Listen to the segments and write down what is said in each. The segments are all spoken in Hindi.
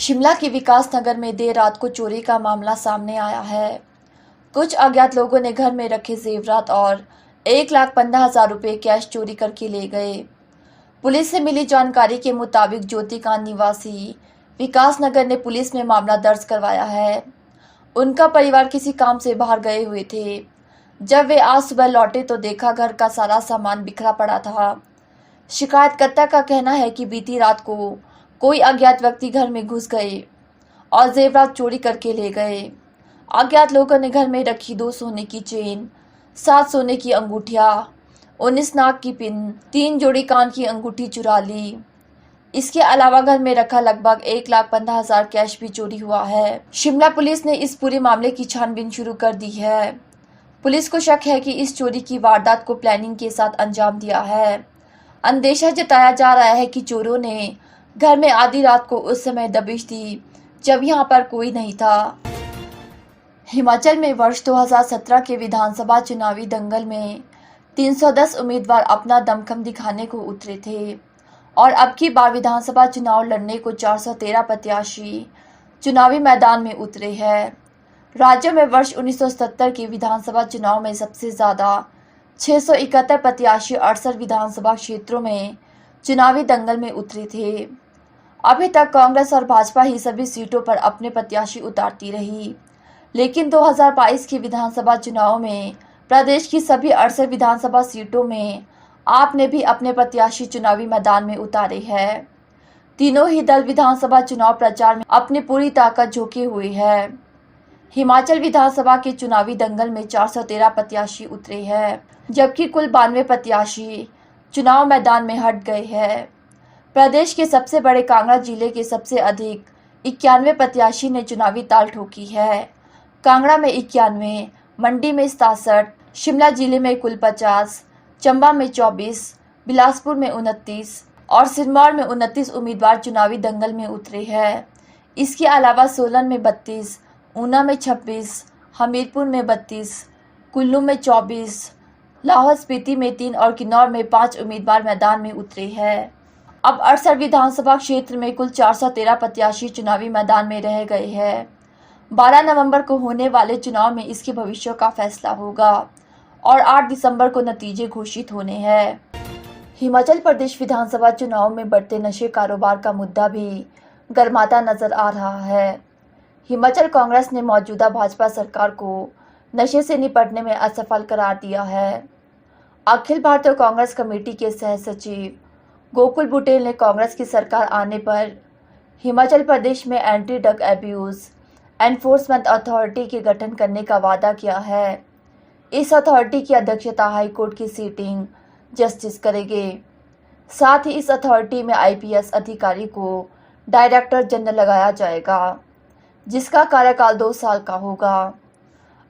शिमला के विकास नगर में देर रात को चोरी का मामला सामने आया है। कुछ अज्ञात लोगों ने घर में रखे जेवरात और 1,15,000 रुपये कैश चोरी करके ले गए। पुलिस से मिली जानकारी के मुताबिक ज्योतिकांत निवासी विकास नगर ने पुलिस में मामला दर्ज करवाया है। उनका परिवार किसी काम से बाहर गए हुए थे। जब वे आज सुबह लौटे तो देखा घर का सारा सामान बिखरा पड़ा था। शिकायतकर्ता का कहना है कि बीती रात को कोई अज्ञात व्यक्ति घर में घुस गए और जेवरात चोरी करके ले गए। अज्ञात लोगों ने घर में रखी 2 सोने की चेन, 7 सोने की अंगूठियां, 19 नाक की पिन, 3 जोड़ी कान की अंगूठी चुरा ली। इसके अलावा घर में रखा लगभग 1,15,000 कैश भी चोरी हुआ है। शिमला पुलिस ने इस पूरे मामले की छानबीन शुरू कर दी है। पुलिस को शक है कि इस चोरी की वारदात को प्लानिंग के साथ अंजाम दिया है। अंदेशा जताया जा रहा है कि चोरों ने घर में आधी रात को उस समय दबिश दी जब यहां पर कोई नहीं था। हिमाचल में वर्ष 2017 के विधानसभा चुनावी दंगल में 310 उम्मीदवार अपना दमखम दिखाने को उतरे थे और अब की बार विधानसभा चुनाव लड़ने को 413 प्रत्याशी चुनावी मैदान में उतरे हैं। राज्य में वर्ष 1970 के विधानसभा चुनाव में सबसे ज़्यादा 671 प्रत्याशी 68 विधानसभा क्षेत्रों में चुनावी दंगल में उतरे थे। अभी तक कांग्रेस और भाजपा ही सभी सीटों पर अपने प्रत्याशी उतारती रही, लेकिन 2022 के विधानसभा चुनाव में प्रदेश की सभी 68 विधानसभा सीटों में आप ने भी अपने प्रत्याशी चुनावी मैदान में उतारे हैं। तीनों ही दल विधानसभा चुनाव प्रचार में अपनी पूरी ताकत झोंके हुए हैं। हिमाचल विधानसभा के चुनावी दंगल में 413 प्रत्याशी उतरे हैं, जबकि कुल 92 प्रत्याशी चुनाव मैदान में हट गए हैं। प्रदेश के सबसे बड़े कांगड़ा जिले के सबसे अधिक 91 प्रत्याशी ने चुनावी ताल ठोकी है। कांगड़ा में 91, मंडी में 67, शिमला जिले में कुल 50, चंबा में 24, बिलासपुर में 29 और सिरमौर में 29 उम्मीदवार चुनावी दंगल में उतरे हैं। इसके अलावा सोलन में 32, ऊना में 26, हमीरपुर में 32, कुल्लू में 24, लाहौल स्पीति में 3 और किन्नौर में 5 उम्मीदवार मैदान में उतरे हैं। अब 68 विधानसभा क्षेत्र में कुल 413 प्रत्याशी चुनावी मैदान में रह गए हैं। 12 नवंबर को होने वाले चुनाव में इसके भविष्य का फैसला होगा और 8 दिसंबर को नतीजे घोषित होने हैं। हिमाचल प्रदेश विधानसभा चुनाव में बढ़ते नशे कारोबार का मुद्दा भी गर्माता नजर आ रहा है। हिमाचल कांग्रेस ने मौजूदा भाजपा सरकार को नशे से निपटने में असफल करार दिया है। अखिल भारतीय कांग्रेस कमेटी के सह सचिव गोकुल बुटेल ने कांग्रेस की सरकार आने पर हिमाचल प्रदेश में anti drug abuse enforcement authority के गठन करने का वादा किया है। इस अथॉरिटी की अध्यक्षता हाईकोर्ट की सीटिंग जस्टिस करेंगे। साथ ही इस अथॉरिटी में आईपीएस अधिकारी को डायरेक्टर जनरल लगाया जाएगा, जिसका कार्यकाल 2 साल का होगा।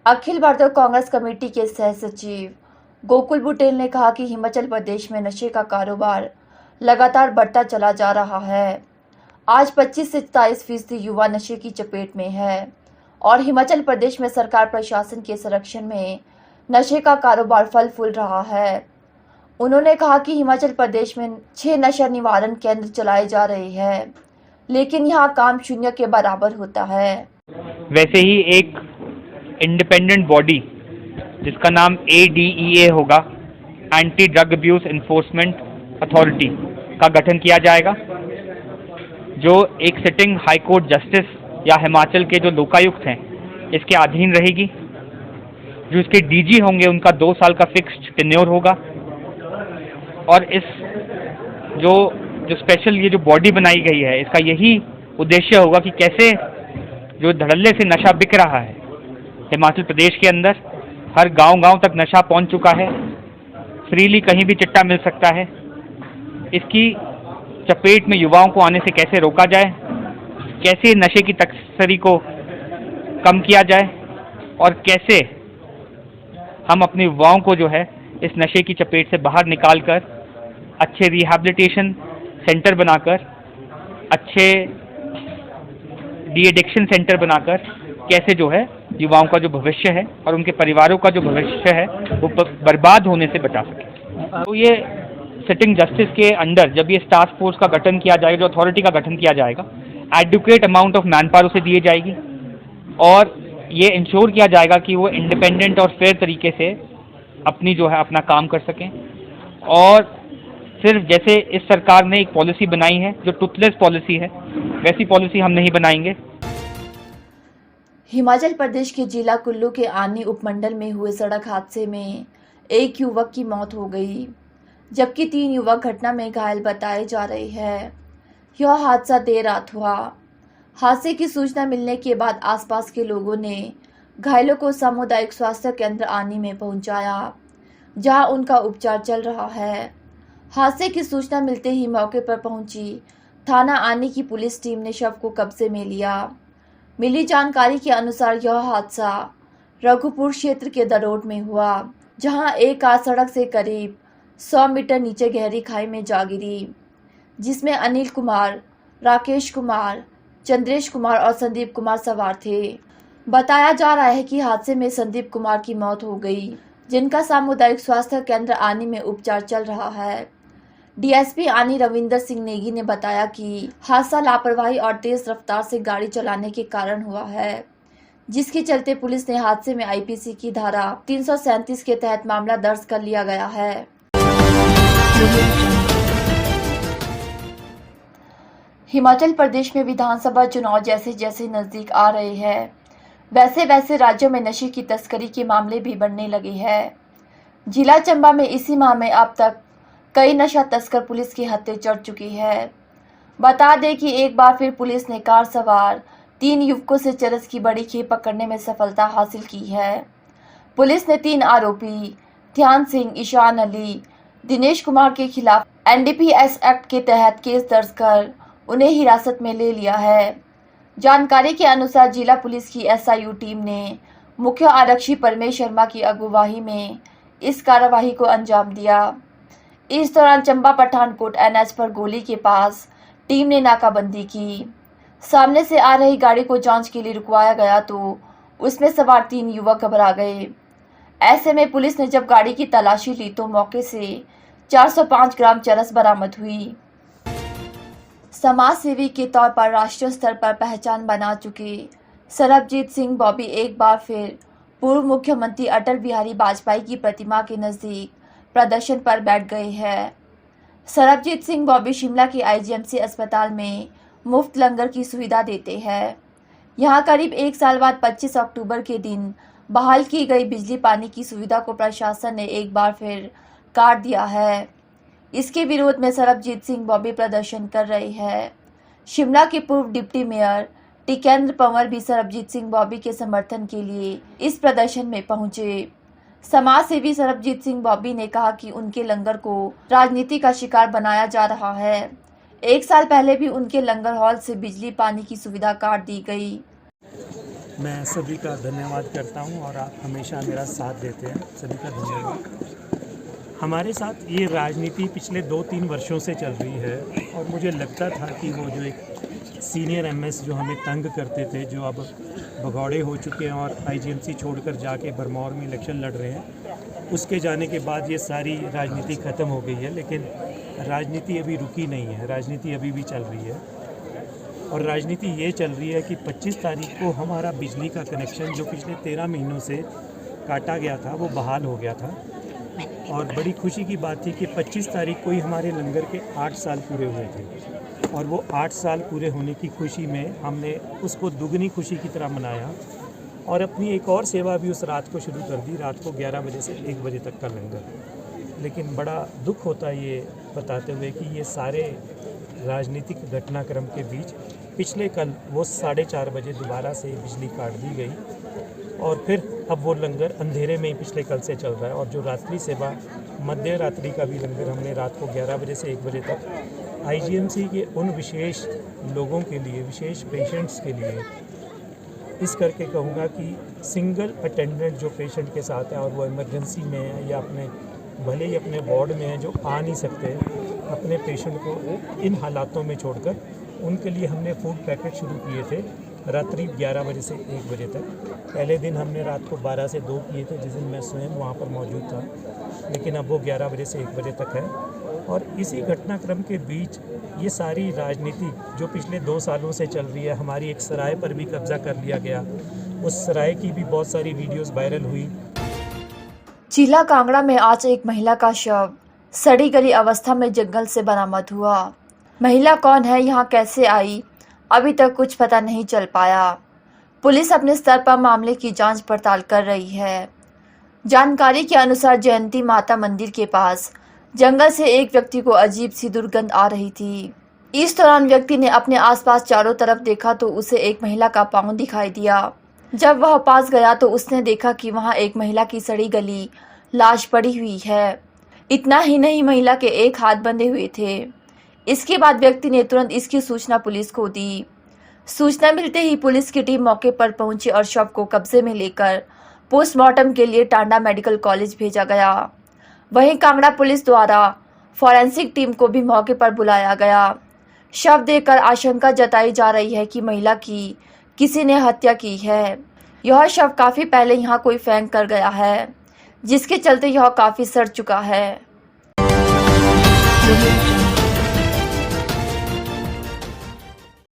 अखिल भारतीय कांग्रेस कमेटी के सह सचिव गोकुल बुटेल ने कहा कि हिमाचल प्रदेश में नशे का कारोबार लगातार बढ़ता चला जा रहा है। आज 25 से 27% युवा नशे की चपेट में है और हिमाचल प्रदेश में सरकार प्रशासन के संरक्षण में नशे का कारोबार फल फूल रहा है। उन्होंने कहा कि हिमाचल प्रदेश में 6 नशा निवारण केंद्र चलाए जा रहे हैं, लेकिन यहाँ काम शून्य के बराबर होता है। वैसे ही एक इंडिपेंडेंट बॉडी जिसका नाम ADEA होगा, anti drug abuse enforcement authority का गठन किया जाएगा, जो एक सिटिंग हाई कोर्ट जस्टिस या हिमाचल के जो लोकायुक्त हैं इसके अधीन रहेगी। जो इसके डीजी होंगे उनका 2 साल का फिक्स्ड टेन्योर होगा और इस जो स्पेशल ये जो बॉडी बनाई गई है इसका यही उद्देश्य होगा कि कैसे जो धड़ल्ले से नशा बिक रहा है हिमाचल प्रदेश के अंदर, हर गांव-गांव तक नशा पहुंच चुका है, फ्रीली कहीं भी चिट्टा मिल सकता है, इसकी चपेट में युवाओं को आने से कैसे रोका जाए, कैसे नशे की तस्करी को कम किया जाए और कैसे हम अपने युवाओं को जो है इस नशे की चपेट से बाहर निकालकर अच्छे रिहैबिलिटेशन सेंटर बनाकर, अच्छे डी एडिक्शन सेंटर बनाकर कैसे जो है युवाओं का जो भविष्य है और उनके परिवारों का जो भविष्य है वो बर्बाद होने से बचा सके। तो ये सिटिंग जस्टिस के अंडर जब ये टास्क फोर्स का गठन किया जाएगा, जो अथॉरिटी का गठन किया जाएगा, adequate amount of manpower उसे दी जाएगी और ये इंश्योर किया जाएगा कि वो इंडिपेंडेंट और फेयर तरीके से अपनी जो है अपना काम कर सकें। और सिर्फ जैसे इस सरकार ने एक पॉलिसी बनाई है जो टूथलेस पॉलिसी है, वैसी पॉलिसी हम नहीं बनाएंगे। हिमाचल प्रदेश के जिला कुल्लू के आनी उपमंडल में हुए सड़क हादसे में एक युवक की मौत हो गई, जबकि 3 युवक घटना में घायल बताए जा रहे हैं। यह हादसा देर रात हुआ। हादसे की सूचना मिलने के बाद आसपास के लोगों ने घायलों को सामुदायिक स्वास्थ्य केंद्र आनी में पहुंचाया, जहां उनका उपचार चल रहा है। हादसे की सूचना मिलते ही मौके पर पहुंची थाना आनी की पुलिस टीम ने शव को कब्जे में लिया। मिली जानकारी के अनुसार यह हादसा रघुपुर क्षेत्र के दरोट में हुआ, जहां एक कार सड़क से करीब 100 मीटर नीचे गहरी खाई में जा गिरी, जिसमें अनिल कुमार, राकेश कुमार, चंद्रेश कुमार और संदीप कुमार सवार थे। बताया जा रहा है कि हादसे में संदीप कुमार की मौत हो गई, जिनका सामुदायिक स्वास्थ्य केंद्र आनी में उपचार चल रहा है। डीएसपी आनी रविंदर सिंह नेगी ने बताया कि हादसा लापरवाही और तेज रफ्तार से गाड़ी चलाने के कारण हुआ है, जिसके चलते पुलिस ने हादसे में आईपीसी की धारा 337 के तहत मामला दर्ज कर लिया गया है। हिमाचल प्रदेश में विधानसभा चुनाव जैसे जैसे नजदीक आ रहे हैं, वैसे वैसे राज्यों में नशे की तस्करी के मामले भी बढ़ने लगे हैं। जिला चंबा में इसी माह में अब तक कई नशा तस्कर पुलिस के हत्थे चढ़ चुकी है। बता दें कि एक बार फिर पुलिस ने कार सवार 3 युवकों से चरस की बड़ी खेप पकड़ने में सफलता हासिल की है। पुलिस ने 3 आरोपी ध्यान सिंह, ईशान अली, दिनेश कुमार के खिलाफ एनडीपीएस एक्ट के तहत केस दर्ज कर उन्हें हिरासत में ले लिया है। जानकारी के अनुसार जिला पुलिस की एसआईयू टीम ने मुख्य आरक्षी परमेश शर्मा की अगुवाई में इस कार्यवाही को अंजाम दिया। इस दौरान चंबा पठानकोट एनएच पर गोली के पास टीम ने नाकाबंदी की। सामने से आ रही गाड़ी को जांच के लिए रुकवाया गया तो उसमें सवार 3 युवक घबरा गए। ऐसे में पुलिस ने जब गाड़ी की तलाशी ली तो मौके से 405 ग्राम चरस बरामद हुई। समाज सेवी के तौर पर राष्ट्रीय स्तर पर पहचान बना चुके सरबजीत सिंह बॉबी एक बार फिर पूर्व मुख्यमंत्री अटल बिहारी वाजपेयी की प्रतिमा के नजदीक प्रदर्शन पर बैठ गए हैं। सरबजीत सिंह बॉबी शिमला के आईजीएमसी अस्पताल में मुफ्त लंगर की सुविधा देते हैं। यहां करीब 1 साल बाद 25 अक्टूबर के दिन बहाल की गई बिजली पानी की सुविधा को प्रशासन ने एक बार फिर काट दिया है। इसके विरोध में सरबजीत सिंह बॉबी प्रदर्शन कर रहे हैं। शिमला के पूर्व डिप्टी मेयर टिकेंद्र पंवर भी सरबजीत सिंह बॉबी के समर्थन के लिए इस प्रदर्शन में पहुंचे। समाज सेवी सरबजीत सिंह बॉबी ने कहा कि उनके लंगर को राजनीति का शिकार बनाया जा रहा है। 1 साल पहले भी उनके लंगर हॉल से बिजली पानी की सुविधा काट दी गई। मैं सभी का धन्यवाद करता हूं और आप हमेशा मेरा साथ देते हैं, सभी का धन्यवाद। हमारे साथ ये राजनीति पिछले 2-3 वर्षों से चल रही है और मुझे लगता था कि वो जो एक सीनियर एमएस जो हमें तंग करते थे, जो अब भगौड़े हो चुके हैं और आईजीएमसी छोड़कर जाके बरमौर में इलेक्शन लड़ रहे हैं, उसके जाने के बाद ये सारी राजनीति ख़त्म हो गई है। लेकिन राजनीति अभी रुकी नहीं है, राजनीति अभी भी चल रही है। और राजनीति ये चल रही है कि 25 तारीख को हमारा बिजली का कनेक्शन जो पिछले 13 महीनों से काटा गया था वो बहाल हो गया था। और बड़ी खुशी की बात थी कि 25 तारीख को ही हमारे लंगर के 8 साल पूरे हुए थे और वो 8 साल पूरे होने की खुशी में हमने उसको दुगनी खुशी की तरह मनाया और अपनी एक और सेवा भी उस रात को शुरू कर दी, रात को 11 बजे से 1 बजे तक का लंगर। लेकिन बड़ा दुख होता है ये बताते हुए कि ये सारे राजनीतिक घटनाक्रम के बीच पिछले कल वो 4:30 बजे दोबारा से बिजली काट दी गई और फिर अब वो लंगर अंधेरे में ही पिछले कल से चल रहा है। और जो रात्रि सेवा मध्य रात्रि का भी लंगर हमने रात को 11 बजे से 1 बजे तक आईजीएमसी के उन विशेष लोगों के लिए, विशेष पेशेंट्स के लिए, इस करके कहूँगा कि सिंगल अटेंडेंट जो पेशेंट के साथ है और वो इमरजेंसी में है या अपने भले ही अपने वार्ड में है, जो आ नहीं सकते अपने पेशेंट को इन हालातों में छोड़कर, उनके लिए हमने फूड पैकेट शुरू किए थे रात्रि 11 बजे से 1 बजे तक। पहले दिन हमने रात को 12 से 2 किए थे, जिस दिन मैं स्वयं वहाँ पर मौजूद था, लेकिन अब वो 11 बजे से 1 बजे तक है। और इसी घटनाक्रम के बीच ये सारी राजनीति जो पिछले 2 सालों से चल रही है, हमारी एक सराय पर भी कब्जा कर लिया गया, उस सराय की भी बहुत सारी वीडियोस वायरल हुई। जिला कांगड़ा में आज एक महिला का शव सड़ी गली अवस्था में जंगल से बरामद हुआ। महिला कौन है, यहाँ कैसे आई, अभी तक कुछ पता नहीं चल पाया। पुलिस अपने स्तर पर मामले की जांच पड़ताल कर रही है। जानकारी के अनुसार जयंती माता मंदिर के पास जंगल से एक व्यक्ति को अजीब सी दुर्गंध आ रही थी। इस दौरान व्यक्ति ने अपने आसपास चारों तरफ देखा तो उसे एक महिला का पांव दिखाई दिया। जब वह पास गया तो उसने देखा कि वहां एक महिला की सड़ी गली लाश पड़ी हुई है। इतना ही नहीं, महिला के एक हाथ बंधे हुए थे। इसके बाद व्यक्ति ने तुरंत इसकी सूचना पुलिस को दी। सूचना मिलते ही पुलिस की टीम मौके पर पहुंची और शव को कब्जे में लेकर पोस्टमार्टम के लिए टांडा मेडिकल कॉलेज भेजा गया। वहीं कांगड़ा पुलिस द्वारा फॉरेंसिक टीम को भी मौके पर बुलाया गया। शव देखकर आशंका जताई जा रही है कि महिला की किसी ने हत्या की है। यह शव काफी पहले यहाँ कोई फेंक कर गया है, जिसके चलते यह काफी सड़ चुका है।